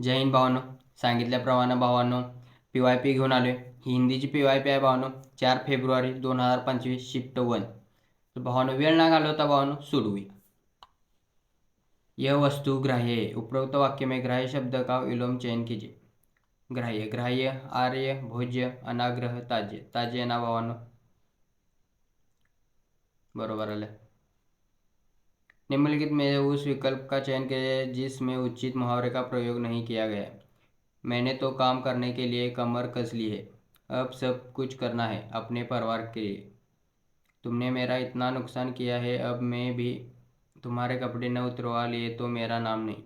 जय हिंद भावांनो. सांगितल्याप्रमाणे भावांनो PYP घेऊन आलोय. ही हिंदीची PYP आहे भावांनो. 4 फेब्रुवारी 2025 शिफ्ट 1. तर भावांनो वेळ ना घालवता भावांनो सोडवूया. यह वस्तु ग्राह्य है. उपरोक्त वाक्य में ग्राह्य शब्द का विलोम चयन कीजिए. ग्राह्य ग्राह्य आर्य भोज्य अनाग्रह ताज्य. ताज्य आहे ना भावांनो. बरोबर आलं. निम्नलिखित में उस विकल्प का चयन कीजिए जिसमें उचित मुहावरे का प्रयोग नहीं किया गया है. मैंने तो काम करने के लिए कमर कस ली है. अब सब कुछ करना है अपने परिवार के लिए. तुमने मेरा इतना नुकसान किया है, अब मैं भी तुम्हारे कपड़े न उतरवा लिए तो मेरा नाम नहीं.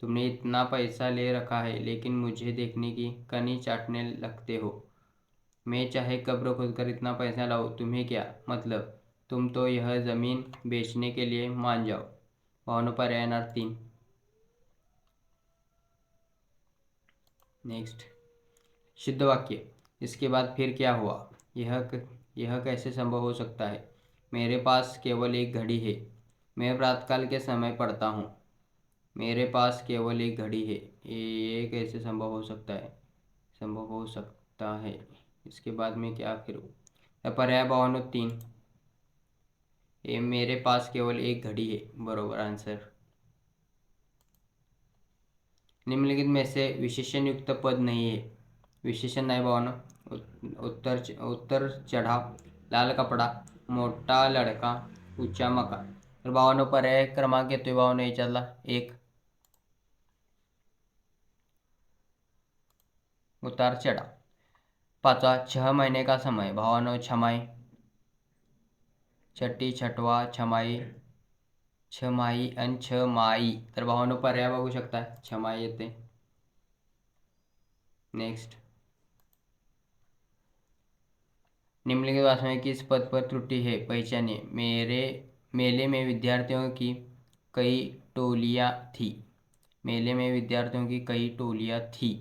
तुमने इतना पैसा ले रखा है लेकिन मुझे देखने की कनी चाटने लगते हो. मैं चाहे कब्र खोदकर इतना पैसा लाऊं, तुम्हें क्या मतलब. तुम तो यह ज़मीन बेचने के लिए मान जाओ. भावनो पर्याय नंबर 3. नेक्स्ट शुद्ध वाक्य. इसके बाद फिर क्या हुआ. यह कैसे संभव हो सकता है. मेरे पास केवल एक घड़ी है. मैं प्रातःकाल के समय पढ़ता हूँ. मेरे पास केवल एक घड़ी है. ये कैसे संभव हो सकता है. संभव हो सकता है. इसके बाद में क्या फिर पर्याय भावांनो 3. ये मेरे पास केवल एक घड़ी है. बरोबर आंसर. निम्नलिखित में से विशेषण युक्त पद नहीं है. विशेषण नाही भावांनो. उत्तर चढ़ा, लाल कपडा, मोठा लडका, ऊंचा मकान. तर भावांनो पर्याय क्रमांक येतोय भावांनो याच्यातला 1. उतार चढ़ा. 5. 6 महीने का समय. भावांनो छमाई. 6 छठवा छमाई, छमाई आणि छमाई. तर भावांनो पर्याय बघू शकता. छमाई येते. नेक्स्ट निम्नलिखित वाक्य में किस पद पर त्रुटि है पहचानिए. मेले में विद्यार्थियों की कई टोलियां थी. मेले में विद्यार्थियों की कई टोलियां थी.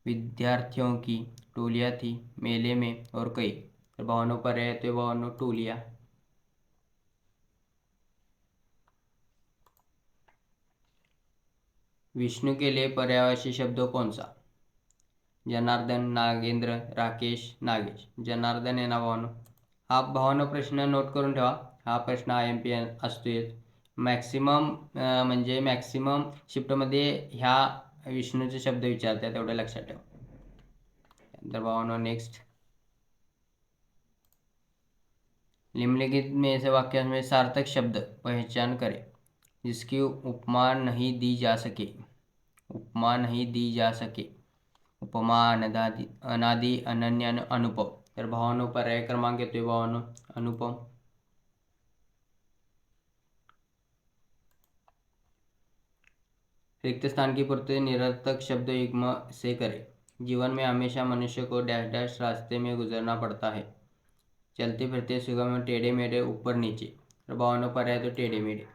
विद्यार्थियों की टोलियां थी मेले में और कई. तर भावांनो पर्याय येतोय भावांनो टोलिया. विष्णु के लिए पर्यायवाची शब्द कौन सा. जनार्दन, नागेंद्र, राकेश, नागेश. जनार्दन आहे ना भावांनो. हा भावांनो प्रश्न नोट करून ठेवा. हा प्रश्न IMP असतोय. मॅक्सिमम म्हणजे मॅक्सिमम शिफ्टमध्ये ह्या विष्णूचे शब्द विचारतात तेवढं लक्षात ठेवा. तर भावांनो नेक्स्ट निम्नलिखित में से वाक्य में सार्थक शब्द पहचान करें जिसकी उपमा नहीं दी जा सके. उपमा नहीं दी जा सके. उपमा, अनादि, अनन्य, अनुपम. तर भावांनो पर्याय क्रमांक येतोय भावांनो अनुपम. रिक्त स्थान की पूर्ति निरर्थक शब्द युग्म से करें. जीवन में हमेशा मनुष्य को डैश डैश रास्ते में गुजरना पड़ता है. चलते फिरते सुगम टेढ़े मेढ़े ऊपर नीचे. तर भावांनो पर्याय तो टेढ़े मेढ़े.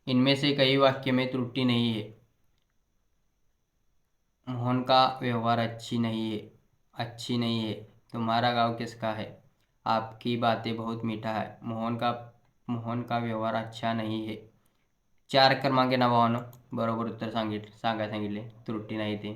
इनमें से कई वाक्य में त्रुटि नहीं है. मोहन का व्यवहार अच्छी नहीं है. तुम्हारा गांव किसका है. आपकी बातें बहुत मीठा है. मोहन का व्यवहार अच्छा नहीं है. 4 क्रमांक ना भावांनो बरोबर उत्तर सांगितले. त्रुटि नाही ते.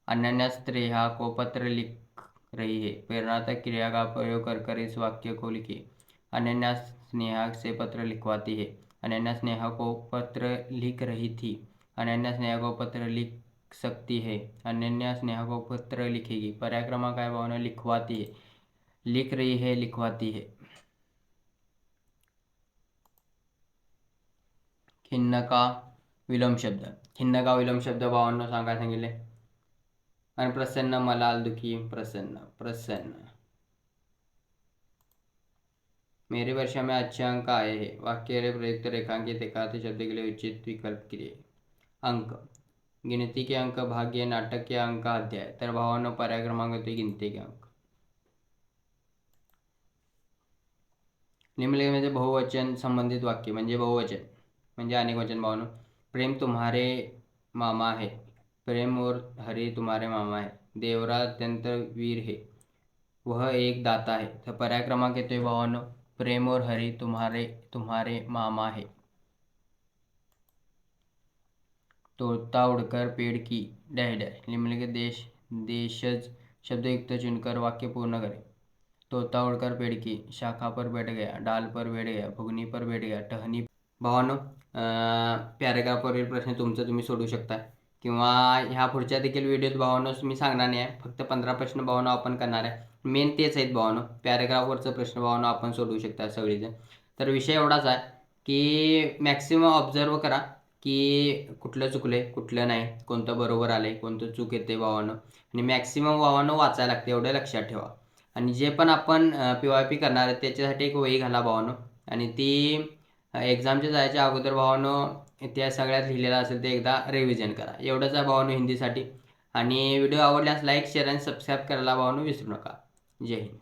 अनन्या स्नेहा को पत्र लिख रही है. प्रेरणात्मक क्रिया का प्रयोग कर इस वाक्य को लिखिए. अनन्या स्नेहा से पत्र लिखवाती है. अनन्या स्नेहा को पत्र लिख रही थी. अनन्या स्नेहा को पत्र लिख सकती है. अनन्या स्नेहा को पत्र लिखेगी. पर्याय क्रमांक आहे भावना लिखवाती है. लिख रही है, लिखवाती है. खिन्न का विलोम शब्द. खिन्न का विलोम शब्द भावांनो सांगायला सांगितले. आणि प्रसन्न, मलाल, दुखी, प्रसन्न. मेरे वर्षा में अच्छे अंक आए हैं. वाक्य प्रयुक्त रेखांकित एकाते शब्द के लिए उचित विकल्प कीजिए. अंक. गिनती के अंक, भाग्य, नाटक के अंक, अध्याय. तर भावांनो पर्याय क्रमांक होते गिनती के अंक. निम्नलिखित म्हणजे बहुवचन संबंधित वाक्य म्हणजे बहुवचन म्हणजे अनेक वचन. भावांनो प्रेम तुम्हारे मामा है. प्रेम और हरि तुम्हारे मामा है. देवरा अत्यंत वीर है. वह एक दाता है. तर पर्याय क्रमांक येतोय भावांनो, प्रेम और हरी तुम्हारे तुम्हारे मामा है. तोड़ता उड़कर पेड़ की डॅश डॅश निम्नलिखित देशज शब्दयुक्त चुनकर वाक्य पूर्ण करें. तोता उड़कर पेड़ की शाखा पर बैठ गया, डाल पर बैठ गया, फुगणी पर बैठ गया, टहनी. भावांनो, पॅरेग्राफवरील प्रश्न तुमचं तुम्ही सोडू शकता किंवा ह्या पुढच्या देखील व्हिडिओत भावांनो मी सांगणार नाही आहे. फक्त 15 प्रश्न भावांनो आपण करणार आहे. मेन तेच आहेत भावांनो. पॅरेग्राफवरचं प्रश्न भावांनो आपण सोडवू शकता सगळेजण. तर विषय एवढाच आहे की मॅक्सिमम ऑब्झर्व करा की कुठलं चुकलंय कुठलं नाही, कोणतं बरोबर आलंय कोणतं चूक येते भावांनो. आणि मॅक्सिमम भावांनो वाचायला लागते, एवढं लक्षात ठेवा. आणि जे पण आपण PYP करणार आहे त्याच्यासाठी एक वही घाला भावांनो. आणि ती एक्झामच्या जायच्या अगोदर भावांनो त्या सगळ्यात लिहिलेलं असेल ते एकदा रिव्हिजन करा. एवढंच आहे भावांनो हिंदीसाठी. आणि व्हिडिओ आवडल्यास लाईक शेअर आणि सबस्क्राईब करायला भावांनो विसरू नका. जय हिंद.